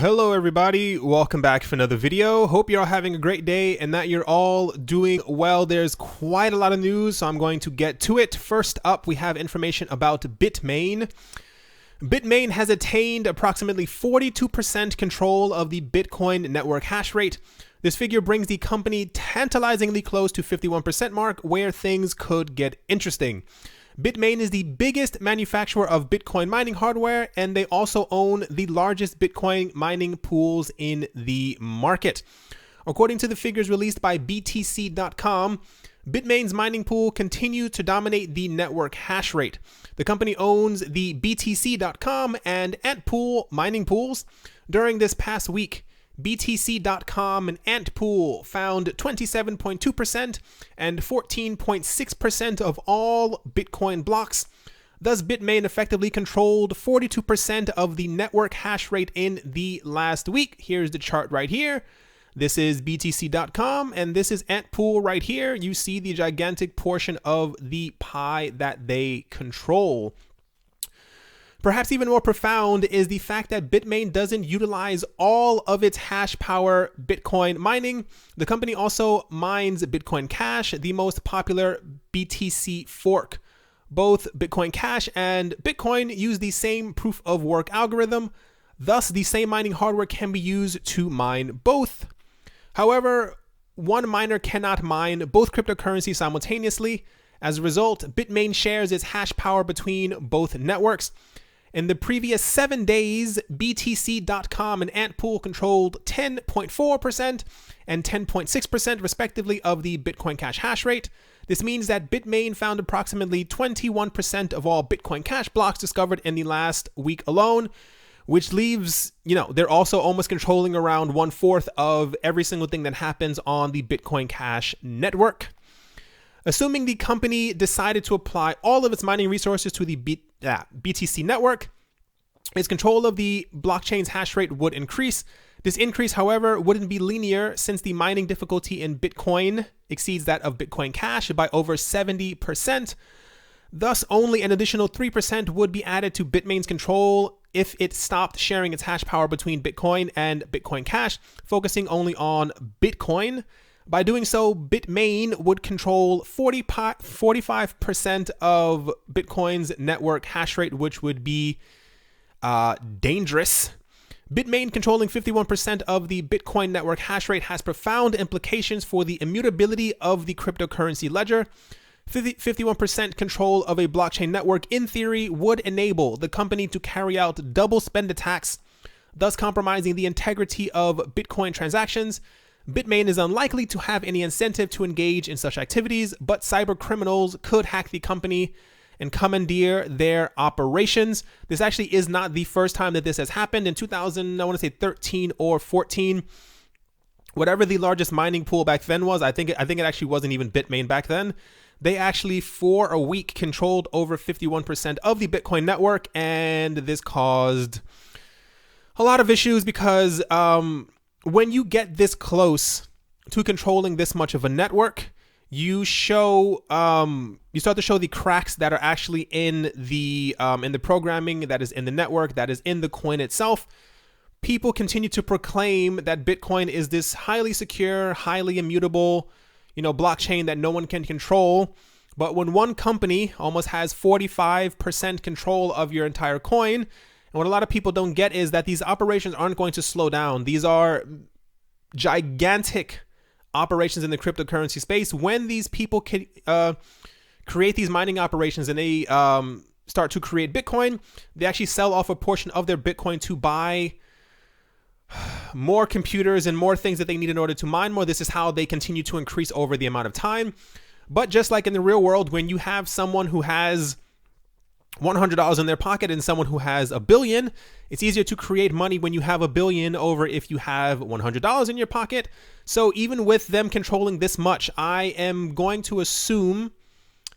Hello everybody, welcome back for another video. Hope you're all having a great day and that you're all doing well. There's quite a lot of news, so I'm going to get to it. First up, we have information about Bitmain. Bitmain has attained approximately 42% control of the Bitcoin network hash rate. This figure brings the company tantalizingly close to 51% mark, where things could get interesting. Bitmain is the biggest manufacturer of Bitcoin mining hardware, and they also own the largest Bitcoin mining pools in the market. According to the figures released by BTC.com, Bitmain's mining pool continued to dominate the network hash rate. The company owns the BTC.com and Antpool mining pools. During this past week, BTC.com and Antpool found 27.2% and 14.6% of all Bitcoin blocks. Thus, Bitmain effectively controlled 42% of the network hash rate in the last week. Here's the chart right here. This is BTC.com and this is Antpool right here. You see the gigantic portion of the pie that they control. Perhaps even more profound is the fact that Bitmain doesn't utilize all of its hash power Bitcoin mining. The company also mines Bitcoin Cash, the most popular BTC fork. Both Bitcoin Cash and Bitcoin use the same proof of work algorithm. Thus, the same mining hardware can be used to mine both. However, one miner cannot mine both cryptocurrencies simultaneously. As a result, Bitmain shares its hash power between both networks. In the previous 7 days, BTC.com and Antpool controlled 10.4% and 10.6% respectively of the Bitcoin Cash hash rate. This means that Bitmain found approximately 21% of all Bitcoin Cash blocks discovered in the last week alone, which leaves, they're also almost controlling around 1/4 of every single thing that happens on the Bitcoin Cash network. Assuming the company decided to apply all of its mining resources to the BTC network, its control of the blockchain's hash rate would increase. This increase, however, wouldn't be linear since the mining difficulty in Bitcoin exceeds that of Bitcoin Cash by over 70%. Thus, only an additional 3% would be added to Bitmain's control if it stopped sharing its hash power between Bitcoin and Bitcoin Cash, focusing only on Bitcoin. By doing so, Bitmain would control 45% of Bitcoin's network hash rate, which would be dangerous. Bitmain controlling 51% of the Bitcoin network hash rate has profound implications for the immutability of the cryptocurrency ledger. 51% control of a blockchain network, in theory, would enable the company to carry out double spend attacks, thus compromising the integrity of Bitcoin transactions. Bitmain is unlikely to have any incentive to engage in such activities, but cyber criminals could hack the company and commandeer their operations. This actually is not the first time that this has happened. In 2013 or 14, whatever the largest mining pool back then was, I think it actually wasn't even Bitmain back then. They actually, for a week, controlled over 51% of the Bitcoin network, and this caused a lot of issues because when you get this close to controlling this much of a network, you start to show the cracks that are actually in the programming, that is in the network, that is in the coin itself. People continue to proclaim that Bitcoin is this highly secure, highly immutable, blockchain that no one can control. But when one company almost has 45% control of your entire coin, and what a lot of people don't get is that these operations aren't going to slow down. These are gigantic operations in the cryptocurrency space. When these people can create these mining operations and they start to create Bitcoin, they actually sell off a portion of their Bitcoin to buy more computers and more things that they need in order to mine more. This is how they continue to increase over the amount of time. But just like in the real world, when you have someone who has $100 in their pocket and someone who has $1 billion, it's easier to create money when you have $1 billion over if you have $100 in your pocket. So even with them controlling this much, I am going to assume,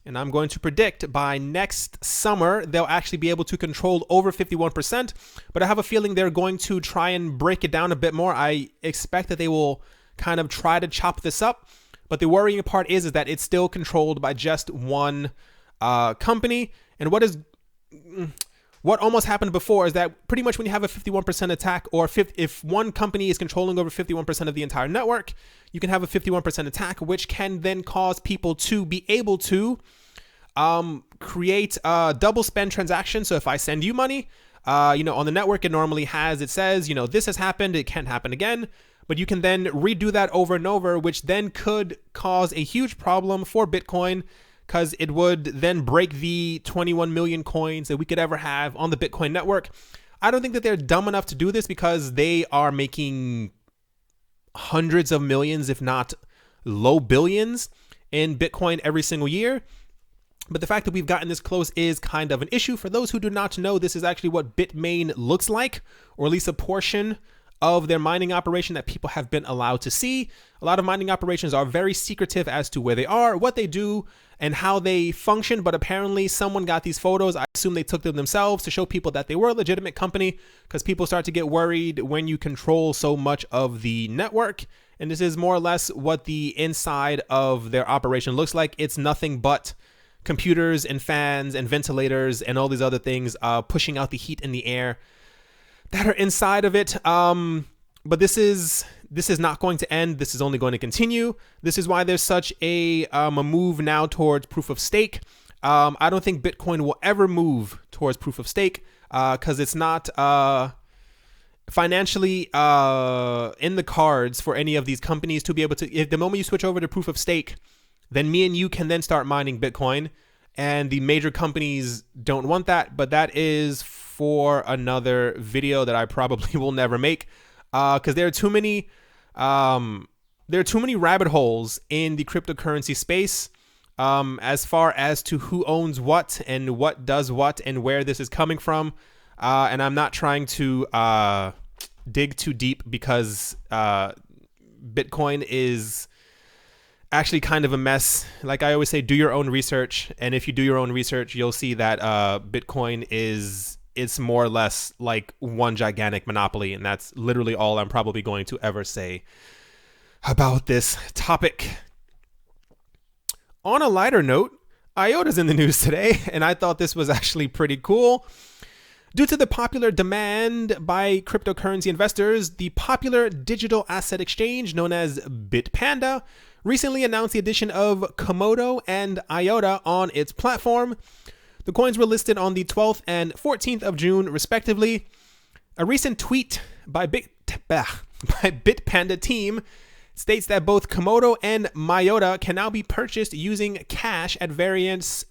and I'm going to predict, by next summer, they'll actually be able to control over 51%. But I have a feeling they're going to try and break it down a bit more. I expect that they will kind of try to chop this up. But the worrying part is that it's still controlled by just one company. And what is what almost happened before is that pretty much when you have a 51% attack, or if one company is controlling over 51% of the entire network, you can have a 51% attack, which can then cause people to be able to create a double spend transaction. So if I send you money, on the network, it says, this has happened, it can't happen again. But you can then redo that over and over, which then could cause a huge problem for Bitcoin, because it would then break the 21 million coins that we could ever have on the Bitcoin network. I don't think that they're dumb enough to do this, because they are making hundreds of millions, if not low billions, in Bitcoin every single year. But the fact that we've gotten this close is kind of an issue. For those who do not know, this is actually what Bitmain looks like, or at least a portion of their mining operation that people have been allowed to see. A lot of mining operations are very secretive as to where they are, what they do, and how they function, but apparently someone got these photos. I assume they took them themselves to show people that they were a legitimate company, because people start to get worried when you control so much of the network. And this is more or less what the inside of their operation looks like. It's nothing but computers and fans and ventilators and all these other things pushing out the heat in the air that are inside of it. But this is not going to end. This is only going to continue. This is why there's such a move now towards proof of stake. I don't think Bitcoin will ever move towards proof of stake, because it's not financially in the cards for any of these companies to be able to. If the moment you switch over to proof of stake, then me and you can then start mining Bitcoin, and the major companies don't want that. But that is for another video that I probably will never make, because there are too many rabbit holes in the cryptocurrency space, as far as to who owns what and what does what and where this is coming from. And I'm not trying to dig too deep, because Bitcoin is actually kind of a mess. Like I always say, do your own research. And if you do your own research, you'll see that Bitcoin it's more or less like one gigantic monopoly. And that's literally all I'm probably going to ever say about this topic. On a lighter note, IOTA's in the news today, and I thought this was actually pretty cool. Due to the popular demand by cryptocurrency investors, the popular digital asset exchange known as Bitpanda recently announced the addition of Komodo and IOTA on its platform. The coins were listed on the 12th and 14th of June, respectively. A recent tweet by Bitpanda team states that both Komodo and IOTA can now be purchased using cash at various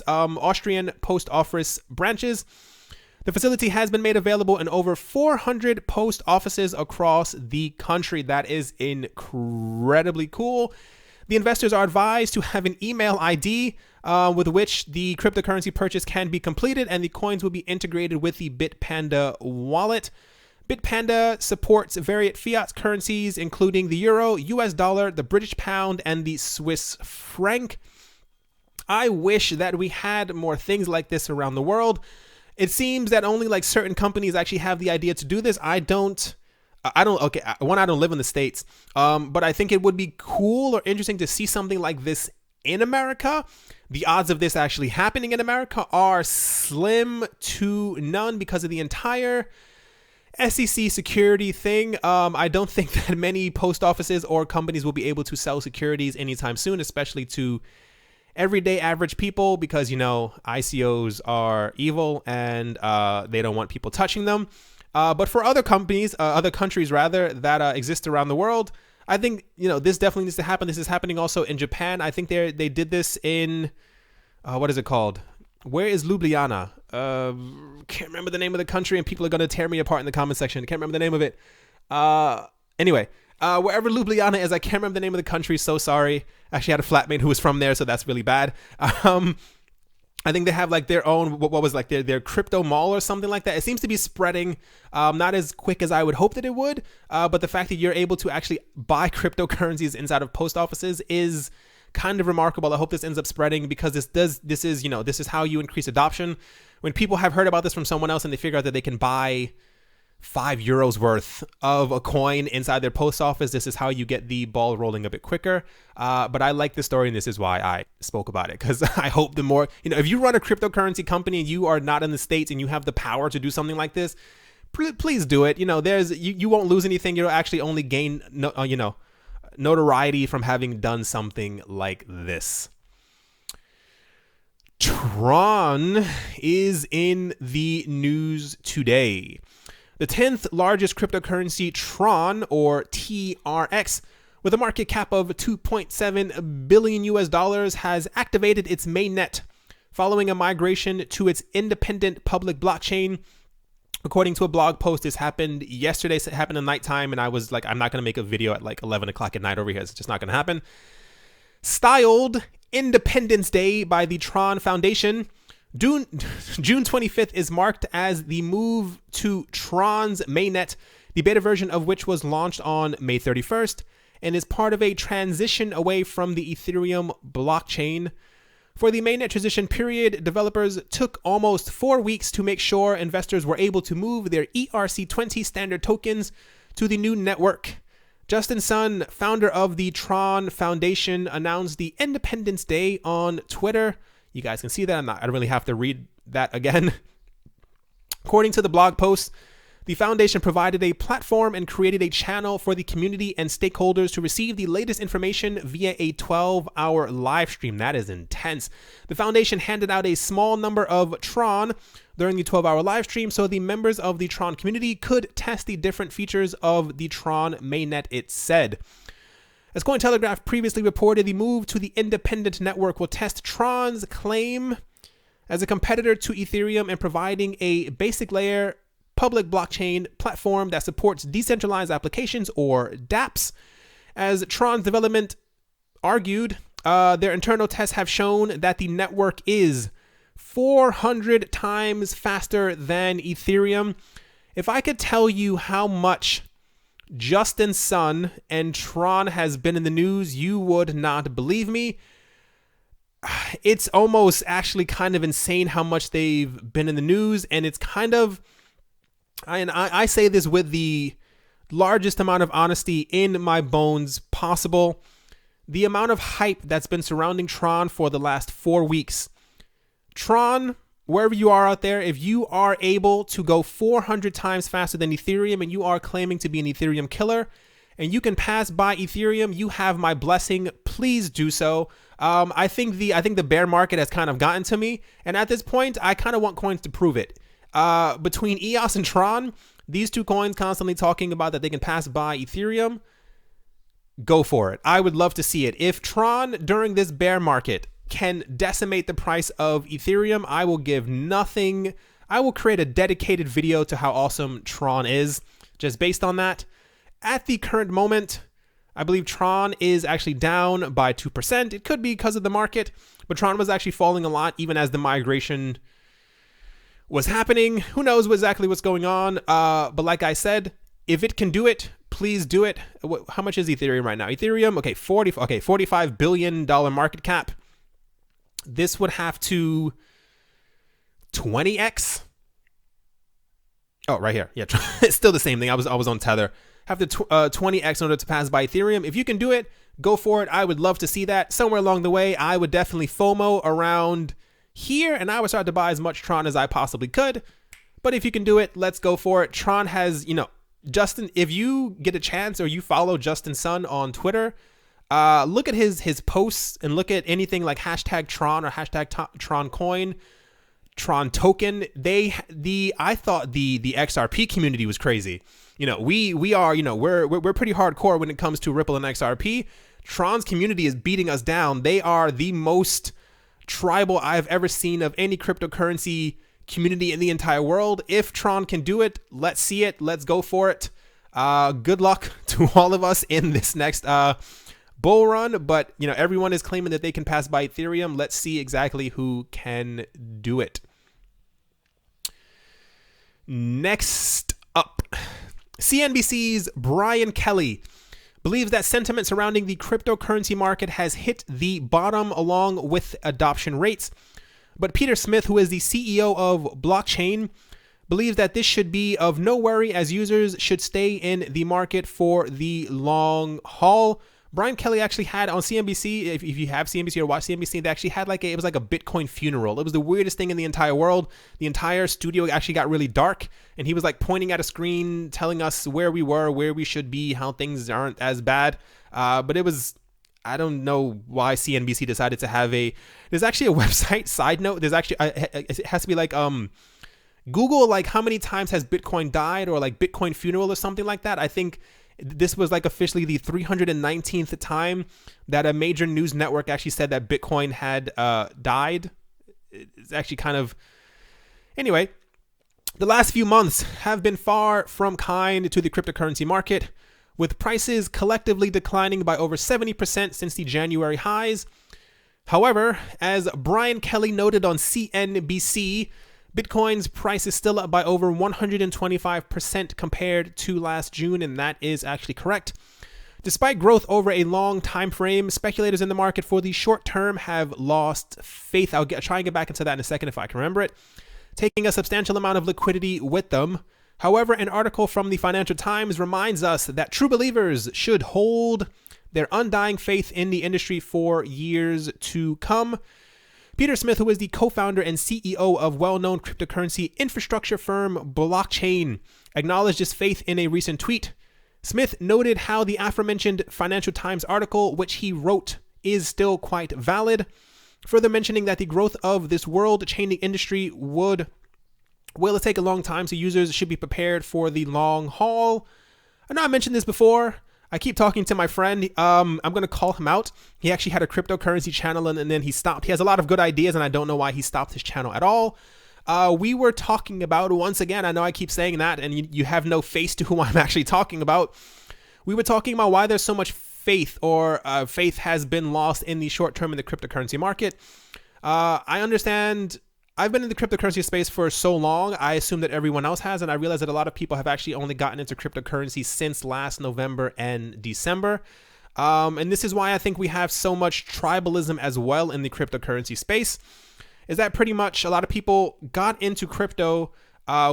Austrian post office branches. The facility has been made available in over 400 post offices across the country. That is incredibly cool. The investors are advised to have an email ID with which the cryptocurrency purchase can be completed, and the coins will be integrated with the Bitpanda wallet. Bitpanda supports various fiat currencies, including the euro, US dollar, the British pound, and the Swiss franc. I wish that we had more things like this around the world. It seems that only like certain companies actually have the idea to do this. I don't live in the States, but I think it would be cool or interesting to see something like this in America. The odds of this actually happening in America are slim to none because of the entire SEC security thing. I don't think that many post offices or companies will be able to sell securities anytime soon, especially to everyday average people, because, ICOs are evil and they don't want people touching them. But for other countries that exist around the world, I think, this definitely needs to happen. This is happening also in Japan. I think they did this in, what is it called? Where is Ljubljana? Can't remember the name of the country, and people are going to tear me apart in the comment section. I can't remember the name of it. Anyway, wherever Ljubljana is, I can't remember the name of the country. So sorry. I actually had a flatmate who was from there, so that's really bad. I think they have like their own, what was like their crypto mall or something like that. It seems to be spreading, not as quick as I would hope that it would. But the fact that you're able to actually buy cryptocurrencies inside of post offices is kind of remarkable. I hope this ends up spreading, because this is how you increase adoption. When people have heard about this from someone else and they figure out that they can buy €5 worth of a coin inside their post office. This is how you get the ball rolling a bit quicker. But I like this story, and this is why I spoke about it, because I hope the more, if you run a cryptocurrency company and you are not in the States and you have the power to do something like this, please do it. You won't lose anything. You'll actually only gain, notoriety from having done something like this. TRON is in the news today. The 10th largest cryptocurrency, TRON, or TRX, with a market cap of $2.7 billion, has activated its mainnet following a migration to its independent public blockchain. According to a blog post, this happened yesterday. It happened at nighttime, and I was like, I'm not going to make a video at like 11 o'clock at night over here. It's just not going to happen. Styled Independence Day by the TRON Foundation, June 25th is marked as the move to TRON's mainnet, the beta version of which was launched on May 31st and is part of a transition away from the Ethereum blockchain. For the mainnet transition period, developers took almost 4 weeks to make sure investors were able to move their ERC20 standard tokens to the new network. Justin Sun, founder of the TRON Foundation, announced the Independence Day on Twitter. You guys can see that. I don't really have to read that again. According to the blog post, the foundation provided a platform and created a channel for the community and stakeholders to receive the latest information via a 12-hour live stream. That is intense. The foundation handed out a small number of TRON during the 12-hour live stream so the members of the TRON community could test the different features of the TRON mainnet, it said. As Cointelegraph previously reported, the move to the independent network will test TRON's claim as a competitor to Ethereum and providing a basic layer public blockchain platform that supports decentralized applications, or dApps. As TRON's development argued, their internal tests have shown that the network is 400 times faster than Ethereum. If I could tell you how much Justin Sun and TRON has been in the news, you would not believe me. It's almost actually kind of insane how much they've been in the news, and it's kind of, and I say this with the largest amount of honesty in my bones possible, the amount of hype that's been surrounding TRON for the last 4 weeks. TRON, wherever you are out there, if you are able to go 400 times faster than Ethereum and you are claiming to be an Ethereum killer and you can pass by Ethereum, you have my blessing. Please do so. I think the bear market has kind of gotten to me, and at this point, I kind of want coins to prove it. Between EOS and TRON, these two coins constantly talking about that they can pass by Ethereum, go for it. I would love to see it. If TRON during this bear market can decimate the price of Ethereum, I will give nothing. I will create a dedicated video to how awesome TRON is just based on that. At the current moment, I believe TRON is actually down by 2%. It could be because of the market, but TRON was actually falling a lot even as the migration was happening. Who knows exactly what's going on? But like I said, if it can do it, please do it. How much is Ethereum right now? Ethereum, $45 billion market cap. This would have to 20x. Oh, right here. Yeah, it's still the same thing. I was on Tether. Have to 20x in order to pass by Ethereum. If you can do it, go for it. I would love to see that. Somewhere along the way, I would definitely FOMO around here, and I would start to buy as much TRON as I possibly could. But if you can do it, let's go for it. TRON has, Justin, if you get a chance or you follow Justin Sun on Twitter, look at his posts and look at anything like hashtag TRON or hashtag TRON coin, TRON token. I thought the XRP community was crazy. We are, we're pretty hardcore when it comes to Ripple and XRP. TRON's community is beating us down. They are the most tribal I've ever seen of any cryptocurrency community in the entire world. If TRON can do it, let's see it. Let's go for it. Good luck to all of us in this next bull run. But everyone is claiming that they can pass by Ethereum. Let's see exactly who can do it. Next up, CNBC's Brian Kelly believes that sentiment surrounding the cryptocurrency market has hit the bottom along with adoption rates. But Peter Smith, who is the CEO of Blockchain, believes that this should be of no worry as users should stay in the market for the long haul. Brian Kelly actually had on CNBC, if you have CNBC or watch CNBC, they actually had it was like a Bitcoin funeral. It was the weirdest thing in the entire world. The entire studio actually got really dark, and he was like pointing at a screen, telling us where we were, where we should be, how things aren't as bad. But it was, I don't know why CNBC decided to have there's actually a website, side note, there's actually, it has to be Google, how many times has Bitcoin died, or Bitcoin funeral or something like that. I think this was officially the 319th time that a major news network actually said that Bitcoin had died. It's actually kind of... Anyway, the last few months have been far from kind to the cryptocurrency market, with prices collectively declining by over 70% since the January highs. However, as Brian Kelly noted on CNBC, Bitcoin's price is still up by over 125% compared to last June, and that is actually correct. Despite growth over a long time frame, speculators in the market for the short term have lost faith. I'll try and get back into that in a second if I can remember it, taking a substantial amount of liquidity with them. However, an article from the Financial Times reminds us that true believers should hold their undying faith in the industry for years to come. Peter Smith, who is the co-founder and CEO of well-known cryptocurrency infrastructure firm Blockchain, acknowledged his faith in a recent tweet. Smith noted how the aforementioned Financial Times article, which he wrote, is still quite valid, further mentioning that the growth of this world-changing industry will take a long time, so users should be prepared for the long haul. I know I mentioned this before. I keep talking to my friend. I'm going to call him out. He actually had a cryptocurrency channel and then he stopped. He has a lot of good ideas and I don't know why he stopped his channel at all. We were talking about, once again, I know I keep saying that and you have no face to who I'm actually talking about. We were talking about why there's so much faith or faith has been lost in the short term in the cryptocurrency market. I understand. I've been in the cryptocurrency space for so long, I assume that everyone else has, and I realize that a lot of people have actually only gotten into cryptocurrency since last November and December. And this is why I think we have so much tribalism as well in the cryptocurrency space, is that pretty much a lot of people got into crypto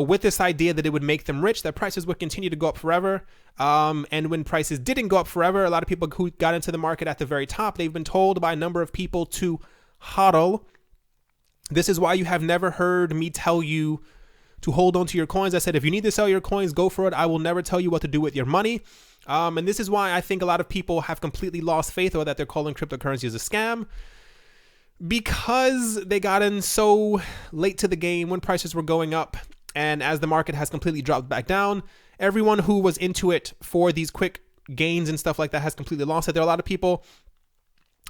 with this idea that it would make them rich, that prices would continue to go up forever. And when prices didn't go up forever, a lot of people who got into the market at the very top, they've been told by a number of people to hodl. This is why you have never heard me tell you to hold on to your coins. I said, if you need to sell your coins, go for it. I will never tell you what to do with your money. And this is why I think a lot of people have completely lost faith, or that they're calling cryptocurrency as a scam, because they got in so late to the game when prices were going up. And as the market has completely dropped back down, everyone who was into it for these quick gains and stuff like that has completely lost it. There are a lot of people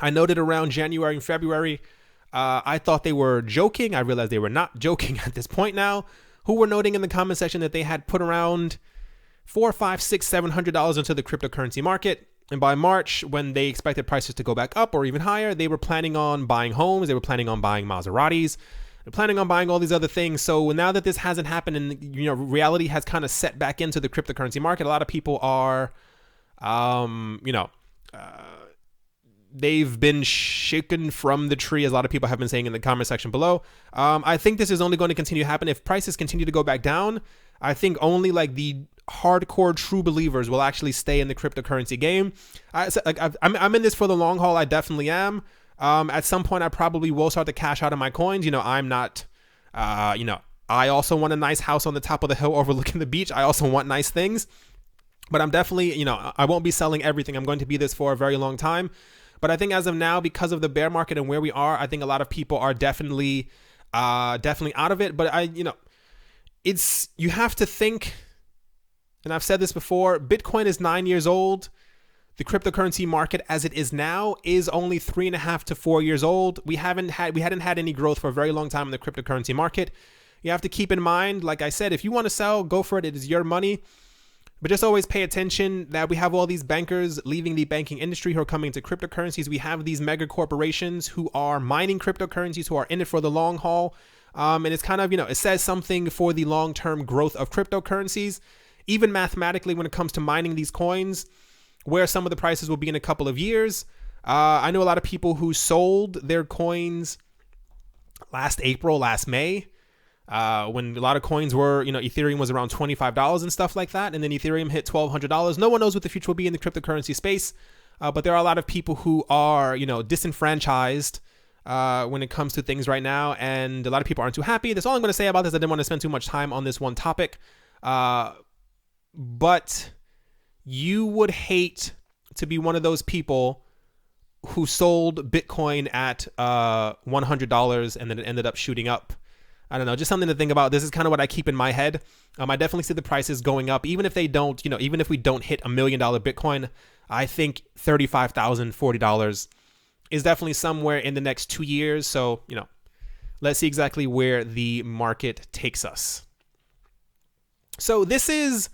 I noted around January and February. I thought they were joking. I realized they were not joking at this point now, who were noting in the comment section that they had put around $400, $500, $600, $700 into the cryptocurrency market. And by March, when they expected prices to go back up or even higher, they were planning on buying homes. They were planning on buying Maseratis. They're planning on buying all these other things. So now that this hasn't happened and, reality has kind of set back into the cryptocurrency market, a lot of people are, they've been shaken from the tree, as a lot of people have been saying in the comment section below. I think this is only going to continue to happen. If prices continue to go back down, I think only the hardcore true believers will actually stay in the cryptocurrency game. I'm in this for the long haul. I definitely am. At some point, I probably will start to cash out of my coins. I'm not, I also want a nice house on the top of the hill overlooking the beach. I also want nice things. But I'm definitely, I won't be selling everything. I'm going to be this for a very long time. But I think as of now, because of the bear market and where we are, I think a lot of people are definitely out of it. But you have to think, and I've said this before, Bitcoin is 9 years old. The cryptocurrency market as it is now is only 3.5 to 4 years old. We hadn't had any growth for a very long time in the cryptocurrency market. You have to keep in mind, like I said, if you want to sell, go for it. It is your money. But just always pay attention that we have all these bankers leaving the banking industry who are coming to cryptocurrencies. We have these mega corporations who are mining cryptocurrencies, who are in it for the long haul. And it's kind of, it says something for the long-term growth of cryptocurrencies. Even mathematically, when it comes to mining these coins, where some of the prices will be in a couple of years. I know a lot of people who sold their coins last April, last May. when a lot of coins were, Ethereum was around $25 and stuff like that. And then Ethereum hit $1,200. No one knows what the future will be in the cryptocurrency space. But there are a lot of people who are, disenfranchised when it comes to things right now. And a lot of people aren't too happy. That's all I'm going to say about this. I didn't want to spend too much time on this one topic. But you would hate to be one of those people who sold Bitcoin at $100 and then it ended up shooting up. I don't know, just something to think about. This is kind of what I keep in my head. I definitely see the prices going up, even if they don't, even if we don't hit $1 million Bitcoin. I think $35,000, $40 is definitely somewhere in the next 2 years. So, let's see exactly where the market takes us. So this is,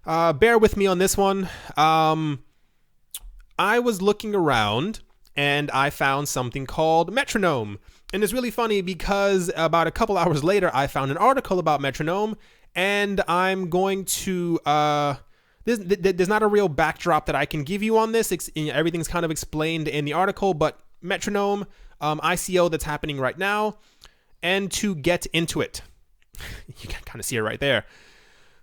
bear with me on this one. I was looking around and I found something called Metronome. And it's really funny because about a couple hours later, I found an article about Metronome, and I'm going to, there's not a real backdrop that I can give you on this. Everything's kind of explained in the article, but Metronome, ICO that's happening right now. And to get into it, you can kind of see it right there.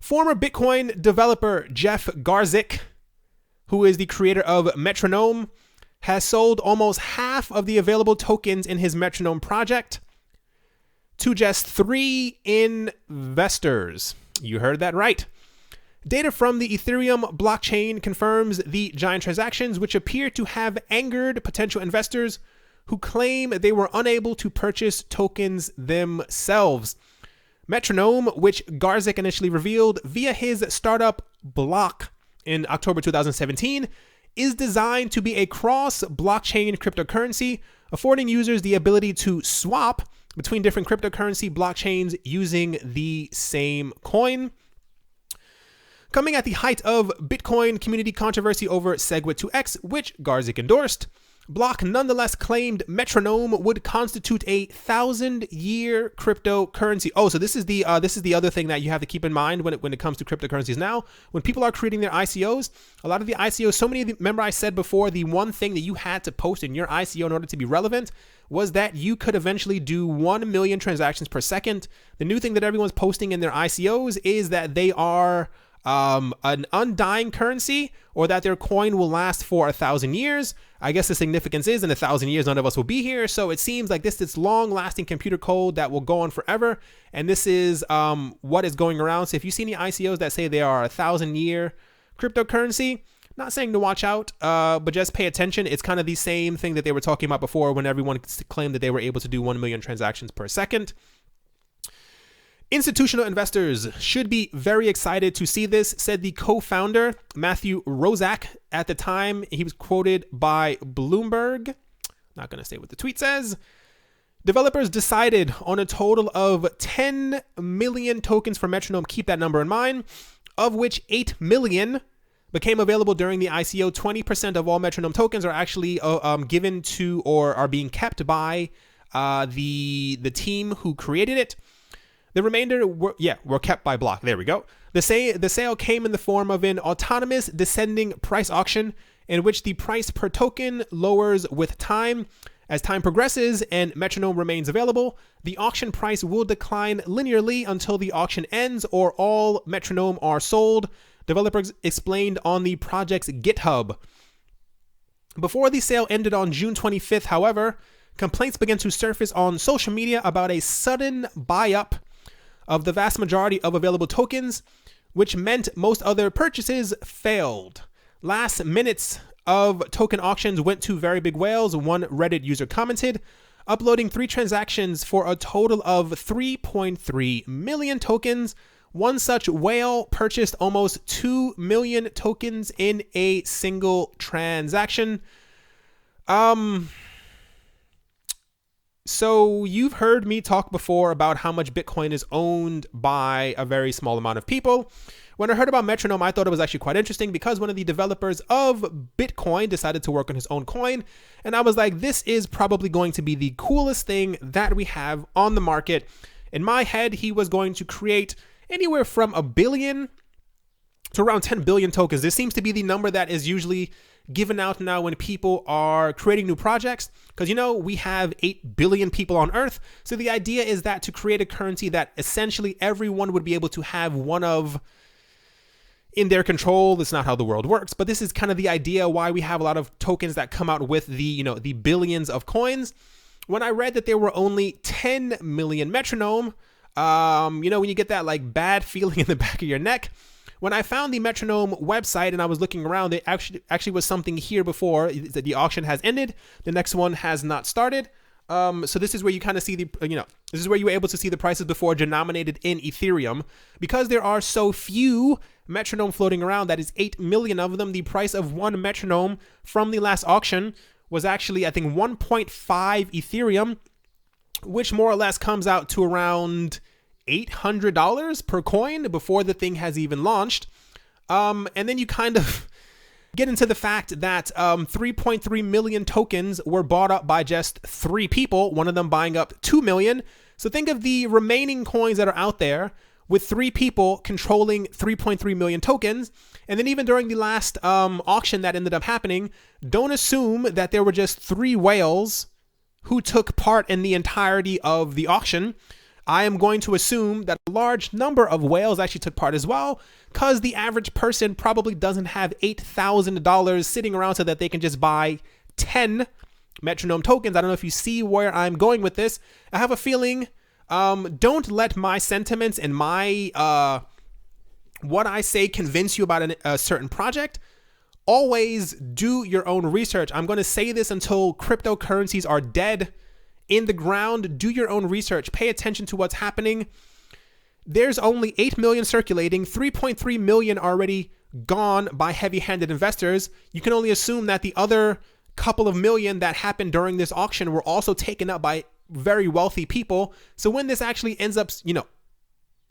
Former Bitcoin developer Jeff Garzik, who is the creator of Metronome, has sold almost half of the available tokens in his Metronome project to just 3 investors. You heard that right. Data from the Ethereum blockchain confirms the giant transactions, which appear to have angered potential investors who claim they were unable to purchase tokens themselves. Metronome, which Garzik initially revealed via his startup Block in October 2017, is designed to be a cross-blockchain cryptocurrency, affording users the ability to swap between different cryptocurrency blockchains using the same coin. Coming at the height of Bitcoin community controversy over SegWit2x, which Garzik endorsed, Block nonetheless claimed Metronome would constitute a 1,000-year cryptocurrency. Oh, so this is the other thing that you have to keep in mind when it comes to cryptocurrencies now. When people are creating their ICOs, a lot of the ICOs, remember I said before, the one thing that you had to post in your ICO in order to be relevant was that you could eventually do 1 million transactions per second. The new thing that everyone's posting in their ICOs is that they are an undying currency, or that their coin will last for 1,000 years. I guess the significance is in 1,000 years, none of us will be here. So it seems like this long-lasting computer code that will go on forever. And this is what is going around. So if you see any ICOs that say they are 1,000-year cryptocurrency, not saying to watch out, but just pay attention. It's kind of the same thing that they were talking about before when everyone claimed that they were able to do 1 million transactions per second. Institutional investors should be very excited to see this, said the co-founder, Matthew Rozak. At the time, he was quoted by Bloomberg. Not going to say what the tweet says. Developers decided on a total of 10 million tokens for Metronome. Keep that number in mind, of which 8 million became available during the ICO. 20% of all Metronome tokens are actually given to or are being kept by the team who created it. The remainder were kept by Block. There we go. The sale came in the form of an autonomous descending price auction in which the price per token lowers with time. As time progresses and Metronome remains available, the auction price will decline linearly until the auction ends or all Metronome are sold, developers explained on the project's GitHub. Before the sale ended on June 25th, however, complaints began to surface on social media about a sudden buy-up of the vast majority of available tokens, which meant most other purchases failed. Last minutes of token auctions went to very big whales, one Reddit user commented, uploading 3 transactions for a total of 3.3 million tokens. One such whale purchased almost 2 million tokens in a single transaction. So you've heard me talk before about how much Bitcoin is owned by a very small amount of people. When I heard about Metronome, I thought it was actually quite interesting because one of the developers of Bitcoin decided to work on his own coin. And I was like, this is probably going to be the coolest thing that we have on the market. In my head, he was going to create anywhere from 1 billion to around 10 billion tokens. This seems to be the number that is usually given out now when people are creating new projects, because we have 8 billion people on Earth. So the idea is that to create a currency that essentially everyone would be able to have one of in their control. That's not how the world works, but this is kind of the idea why we have a lot of tokens that come out with the the billions of coins. When I read that there were only 10 million metronome, when you get that like bad feeling in the back of your neck. When I found the metronome website and I was looking around, it actually was something here before. The auction has ended. The next one has not started. So this is where you kind of see this is where you were able to see the prices before denominated in Ethereum. Because there are so few metronome floating around, that is 8 million of them, the price of one metronome from the last auction was actually, I think, 1.5 Ethereum, which more or less comes out to around $800 per coin before the thing has even launched. And then you kind of get into the fact that 3.3 million tokens were bought up by just 3 people, one of them buying up 2 million. So think of the remaining coins that are out there with 3 people controlling 3.3 million tokens. And then even during the last auction that ended up happening, don't assume that there were just 3 whales who took part in the entirety of the auction. I am going to assume that a large number of whales actually took part as well, because the average person probably doesn't have $8,000 sitting around so that they can just buy 10 metronome tokens. I don't know if you see where I'm going with this. I have a feeling, don't let my sentiments and my what I say convince you about a certain project. Always do your own research. I'm going to say this until cryptocurrencies are dead in the ground. Do your own research. Pay attention to what's happening. There's only 8 million circulating, 3.3 million already gone by heavy-handed investors. You can only assume that the other couple of million that happened during this auction were also taken up by very wealthy people. So when this actually ends up,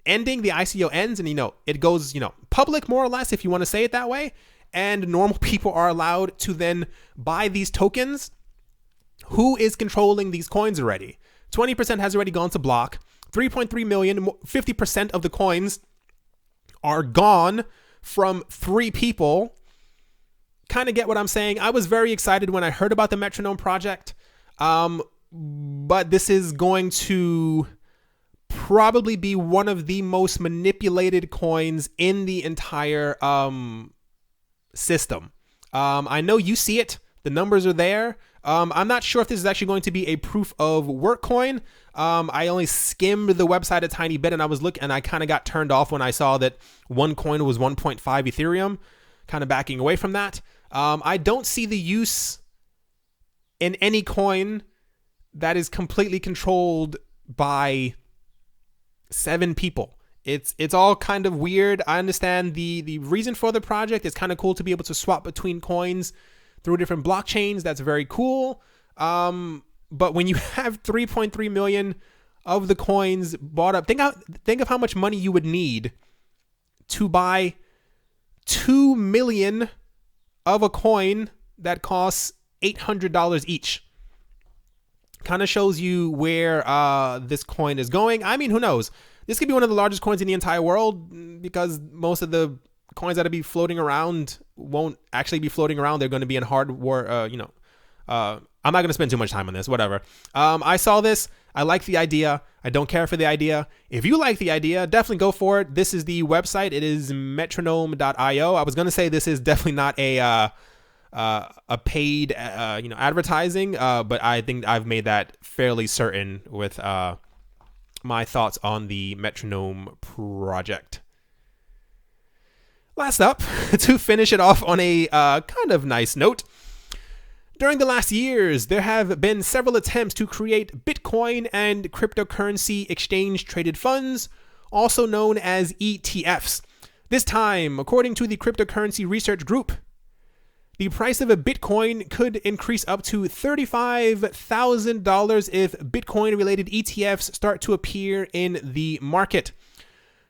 ending, the ICO ends and, it goes, public more or less, if you want to say it that way, and normal people are allowed to then buy these tokens. Who is controlling these coins already? 20% has already gone to block. 3.3 million, 50% of the coins are gone from 3 people. Kind of get what I'm saying? I was very excited when I heard about the metronome project. But this is going to probably be one of the most manipulated coins in the entire system. I know you see it. The numbers are there. I'm not sure if this is actually going to be a proof of work coin. I only skimmed the website a tiny bit and I was looking and I kind of got turned off when I saw that one coin was 1.5 Ethereum, kind of backing away from that. I don't see the use in any coin that is completely controlled by 7 people. It's all kind of weird. I understand the reason for the project. It's kind of cool to be able to swap between coins through different blockchains. That's very cool. But when you have 3.3 million of the coins bought up, think of how much money you would need to buy 2 million of a coin that costs $800 each. Kind of shows you where this coin is going. I mean, who knows? This could be one of the largest coins in the entire world, because most of the coins that'll be floating around won't actually be floating around. They're going to be in hard war. I'm not going to spend too much time on this. Whatever. I saw this. I like the idea. I don't care for the idea. If you like the idea, definitely go for it. This is the website. It is metronome.io. I was going to say this is definitely not a paid, advertising. But I think I've made that fairly certain with my thoughts on the metronome project. Last up, to finish it off on a kind of nice note, during the last years, there have been several attempts to create Bitcoin and cryptocurrency exchange-traded funds, also known as ETFs. This time, according to the Cryptocurrency Research Group, the price of a Bitcoin could increase up to $35,000 if Bitcoin-related ETFs start to appear in the market.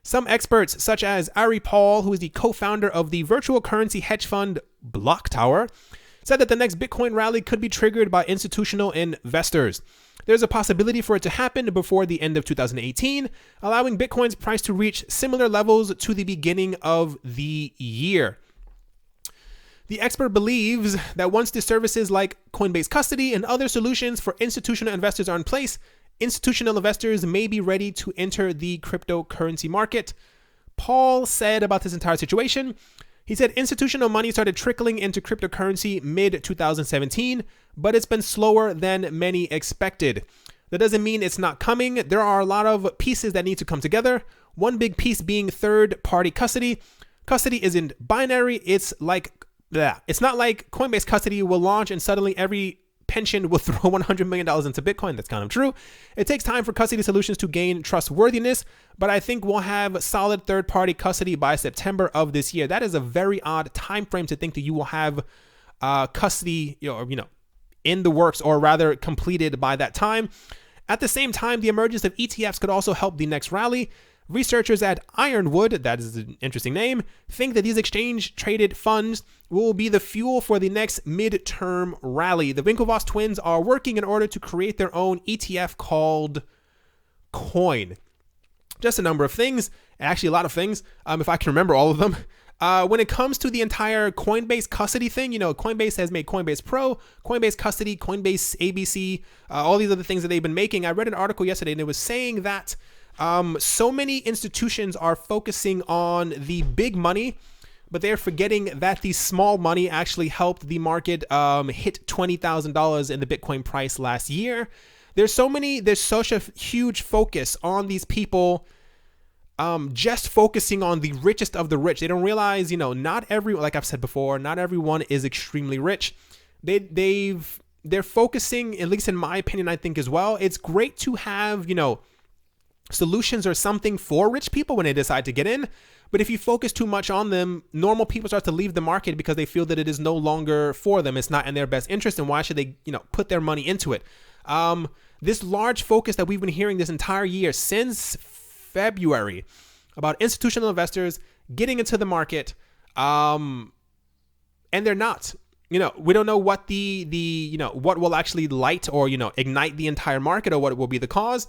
Some experts, such as Ari Paul, who is the co-founder of the virtual currency hedge fund Block Tower, said that the next Bitcoin rally could be triggered by institutional investors. There's a possibility for it to happen before the end of 2018, allowing Bitcoin's price to reach similar levels to the beginning of the year. The expert believes that once the services like Coinbase custody and other solutions for institutional investors are in place, institutional investors may be ready to enter the cryptocurrency market. Paul said about this entire situation, he said institutional money started trickling into cryptocurrency mid-2017, but it's been slower than many expected. That doesn't mean it's not coming. There are a lot of pieces that need to come together. One big piece being third-party custody. Custody isn't binary. It's not like Coinbase custody will launch and suddenly every pension will throw $100 million into Bitcoin. That's kind of true. It takes time for custody solutions to gain trustworthiness, but I think we'll have solid third-party custody by September of this year. That is a very odd time frame to think that you will have custody, in the works, or rather completed by that time. At the same time, the emergence of ETFs could also help the next rally. Researchers at Ironwood, that is an interesting name, think that these exchange-traded funds will be the fuel for the next mid-term rally. The Winklevoss twins are working in order to create their own ETF called Coin. Just a number of things, actually a lot of things, if I can remember all of them. When it comes to the entire Coinbase custody thing, Coinbase has made Coinbase Pro, Coinbase Custody, Coinbase ABC, all these other things that they've been making. I read an article yesterday and it was saying that so many institutions are focusing on the big money, but they're forgetting that the small money actually helped the market hit $20,000 in the Bitcoin price last year. There's such a huge focus on these people just focusing on the richest of the rich. They don't realize, like I've said before, not everyone is extremely rich. They're focusing, at least in my opinion, I think as well. It's great to have, solutions or something for rich people when they decide to get in. But if you focus too much on them, normal people start to leave the market because they feel that it is no longer for them. It's not in their best interest. And why should they, put their money into it? This large focus that we've been hearing this entire year since February about institutional investors getting into the market, and they're not. We don't know what what will actually light or, ignite the entire market, or what will be the cause.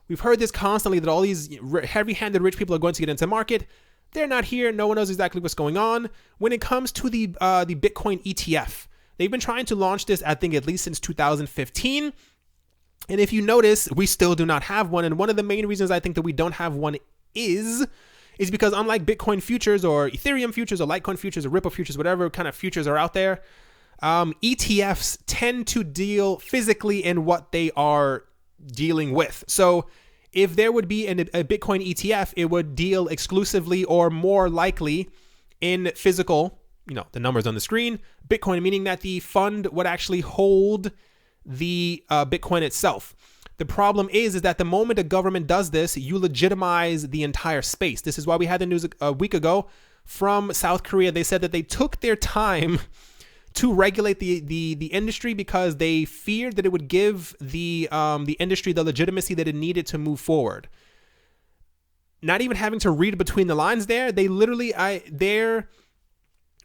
We've heard this constantly, that all these heavy-handed rich people are going to get into the market. They're not here. No one knows exactly what's going on. When it comes to the Bitcoin ETF, they've been trying to launch this, I think, at least since 2015. And if you notice, we still do not have one. And one of the main reasons I think that we don't have one is because unlike Bitcoin futures or Ethereum futures or Litecoin futures or Ripple futures, whatever kind of futures are out there, ETFs tend to deal physically in what they are dealing with. So if there would be a Bitcoin ETF, it would deal exclusively or more likely in physical, the numbers on the screen, Bitcoin, meaning that the fund would actually hold the Bitcoin itself. The problem is that the moment a government does this, you legitimize the entire space. This is why we had the news a week ago from South Korea. They said that they took their time to regulate the industry because they feared that it would give the industry the legitimacy that it needed to move forward. Not even having to read between the lines there, they literally,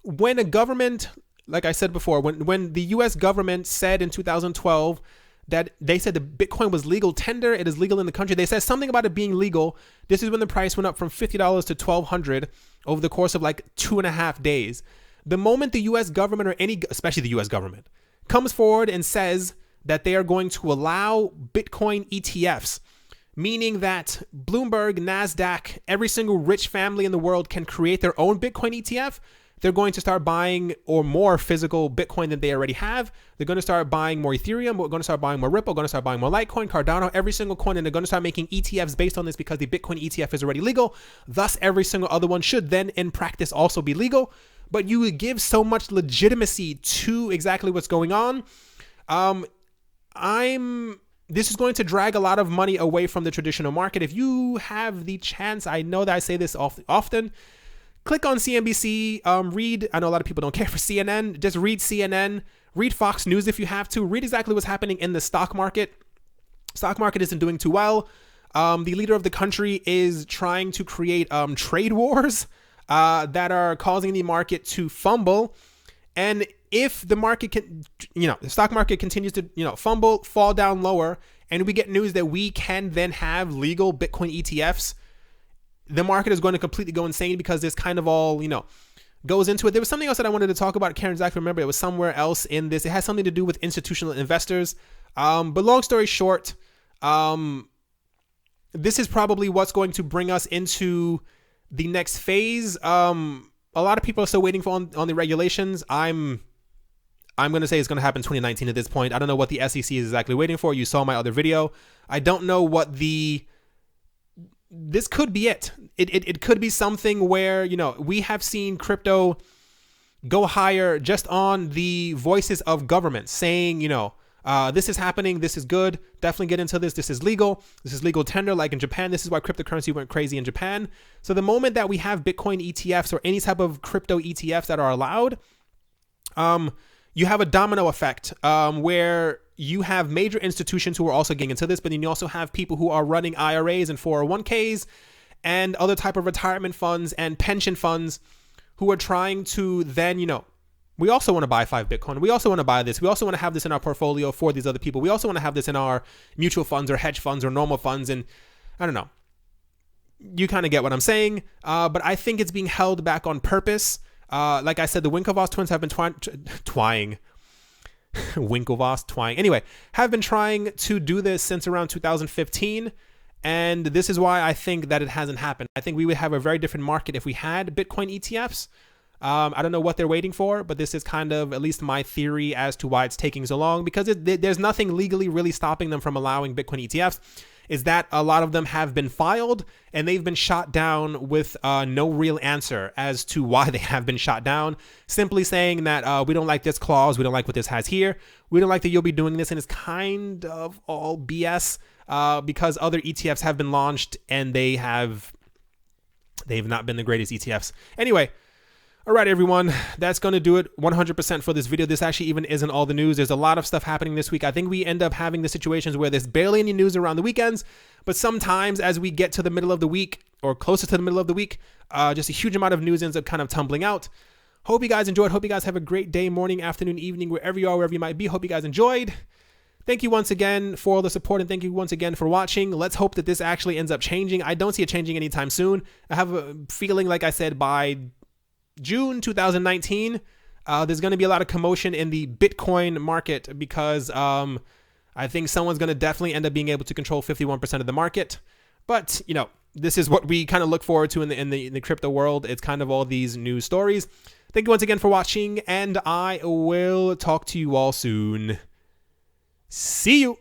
when a government, like I said before, when the US government said in 2012 that they said the Bitcoin was legal tender, it is legal in the country. They said something about it being legal. This is when the price went up from $50 to $1,200 over the course of like 2.5 days. The moment the US government, or especially the US government, comes forward and says that they are going to allow Bitcoin ETFs, meaning that Bloomberg, NASDAQ, every single rich family in the world can create their own Bitcoin ETF, they're going to start buying or more physical Bitcoin than they already have. They're going to start buying more Ethereum. We're going to start buying more Ripple. Going to start buying more Litecoin, Cardano, every single coin. And they're going to start making ETFs based on this because the Bitcoin ETF is already legal. Thus, every single other one should then in practice also be legal. But you would give so much legitimacy to exactly what's going on. This is going to drag a lot of money away from the traditional market. If you have the chance, I know that I say this often, click on CNBC, read, I know a lot of people don't care for CNN, just read CNN, read Fox News if you have to, read exactly what's happening in the stock market. Stock market isn't doing too well. The leader of the country is trying to create trade wars that are causing the market to fumble. And if the market can, the stock market continues to, fumble, fall down lower, and we get news that we can then have legal Bitcoin ETFs, the market is going to completely go insane, because this kind of all, goes into it. There was something else that I wanted to talk about. I can't exactly remember. It was somewhere else in this. It has something to do with institutional investors. But long story short, this is probably what's going to bring us into the next phase. A lot of people are still waiting for on the regulations. I'm going to say it's going to happen 2019 at this point. I don't know what the SEC is exactly waiting for. You saw my other video. I don't know what this could be it. It could be something where, we have seen crypto go higher just on the voices of governments saying, this is happening. This is good. Definitely get into this. This is legal. This is legal tender, like in Japan. This is why cryptocurrency went crazy in Japan. So the moment that we have Bitcoin ETFs or any type of crypto ETFs that are allowed, you have a domino effect where you have major institutions who are also getting into this, but then you also have people who are running IRAs and 401ks and other type of retirement funds and pension funds who are trying to then, we also want to buy 5 Bitcoin. We also want to buy this. We also want to have this in our portfolio for these other people. We also want to have this in our mutual funds or hedge funds or normal funds. And I don't know. You kind of get what I'm saying. But I think it's being held back on purpose. Like I said, the Winklevoss twins have been have been trying to do this since around 2015. And this is why I think that it hasn't happened. I think we would have a very different market if we had Bitcoin ETFs. I don't know what they're waiting for, but this is kind of at least my theory as to why it's taking so long, because there's nothing legally really stopping them from allowing Bitcoin ETFs. Is that a lot of them have been filed and they've been shot down with no real answer as to why they have been shot down. Simply saying that we don't like this clause, we don't like what this has here, we don't like that you'll be doing this, and it's kind of all BS because other ETFs have been launched and they've not been the greatest ETFs. Anyway. All right, everyone, that's going to do it 100% for this video. This actually even isn't all the news. There's a lot of stuff happening this week. I think we end up having the situations where there's barely any news around the weekends, but sometimes as we get to the middle of the week or closer to the middle of the week, just a huge amount of news ends up kind of tumbling out. Hope you guys enjoyed. Hope you guys have a great day, morning, afternoon, evening, wherever you are, wherever you might be. Hope you guys enjoyed. Thank you once again for all the support, and thank you once again for watching. Let's hope that this actually ends up changing. I don't see it changing anytime soon. I have a feeling, like I said, by June 2019, there's going to be a lot of commotion in the Bitcoin market because I think someone's going to definitely end up being able to control 51% of the market. But, this is what we kind of look forward to in the crypto world. It's kind of all these news stories. Thank you once again for watching, and I will talk to you all soon. See you.